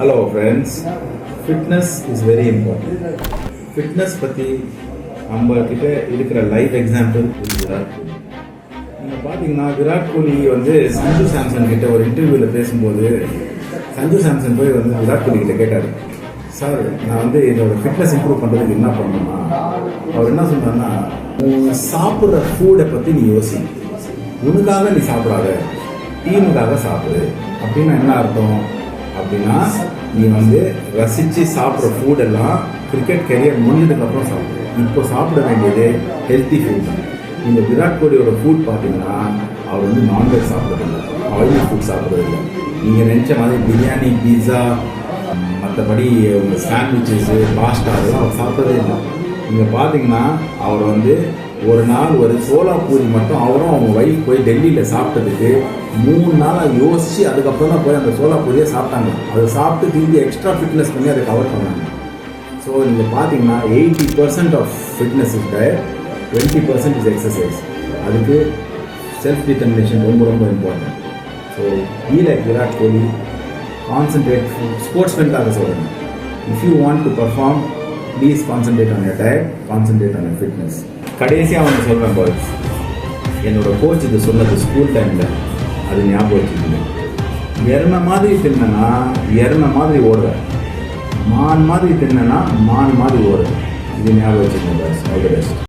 Hello friends, fitness is very important. Fitness பற்றி நம்ம கிட்ட இருக்கிற லைவ் எக்ஸாம்பிள் விராட் கோலி. நீங்கள் பார்த்தீங்கன்னா விராட் கோலி வந்து சஞ்சு சாம்சன் கிட்ட ஒரு இன்டர்வியூவில் பேசும்போது சஞ்சு சாம்சன் போய் வந்து விராட் கோலி கிட்ட கேட்டார், சார் நான் வந்து என்னோட ஃபிட்னஸ் இம்ப்ரூவ் பண்ணுறதுக்கு என்ன பண்ணணும்னா, அவர் என்ன சொன்னார்னா, சாப்பிட்ற ஃபுட்டை பற்றி நீ யோசி, உனக்காக நீ சாப்பிடாத, டீமுக்காக சாப்பிடு. அப்படின்னா என்ன அர்த்தம் அப்படின்னா, நீ வந்து ரசித்து சாப்பிட்ற ஃபுட்டெல்லாம் கிரிக்கெட் கெரியர் முடிஞ்சதுக்கப்புறம் சாப்பிடு. இப்போ சாப்பிட வேண்டியது ஹெல்த்தி ஃபுட். நீங்கள் விராட் கோலியோட ஃபுட் பார்த்தீங்கன்னா அவர் வந்து நான்வெஜ் சாப்பிட்றதில்லை, ஆயிலி ஃபுட் சாப்பிட்றதில்லை. நீங்கள் நினச்ச மாதிரி பிரியாணி, பீஸா, மற்றபடி உங்கள் சாண்ட்விச்சஸ்ஸு, பாஸ்டா அதெல்லாம் அவர் சாப்பிட்றதே இல்லை. நீங்கள் பார்த்தீங்கன்னா அவர் வந்து ஒரு நாள் ஒரு சோலா பூரி மட்டும் அவரும் அவங்க ஒய்ஃப் போய் டெல்லியில் சாப்பிட்டதுக்கு 3 நாளாக யோசித்து அதுக்கப்புறம் தான் போய் அந்த சோலா பூரியை சாப்பிட்டாங்க. அதை சாப்பிட்டு திரும்பி எக்ஸ்ட்ரா ஃபிட்னஸ் பண்ணி அதை கவர் பண்ணாங்க. ஸோ நீங்கள் பார்த்தீங்கன்னா 80% of fitness is diet, 20% is exercise. அதுக்கு செல்ஃப் டிட்டர்மினேஷன் ரொம்ப ரொம்ப important. So be like Virat Kohli, concentrate. ஸ்போர்ட்ஸ்மேனுக்காக சொல்கிறேன், if you want to perform, please concentrate on your diet, concentrate on your fitness. கடைசியாக அவங்க சொல்கிறேன் பாய்ஸ், என்னோடய கோச் இது சொன்னது ஸ்கூல் டைமில், அது ஞாபகம் வச்சுக்கோங்க. எருமை மாதிரி தின்னா எருமை மாதிரி ஓடுவேன், மான் மாதிரி தின்னா மான் மாதிரி ஓடுவேன். இது ஞாபகம் வச்சுக்கோங்க பாய்ஸ். All the best.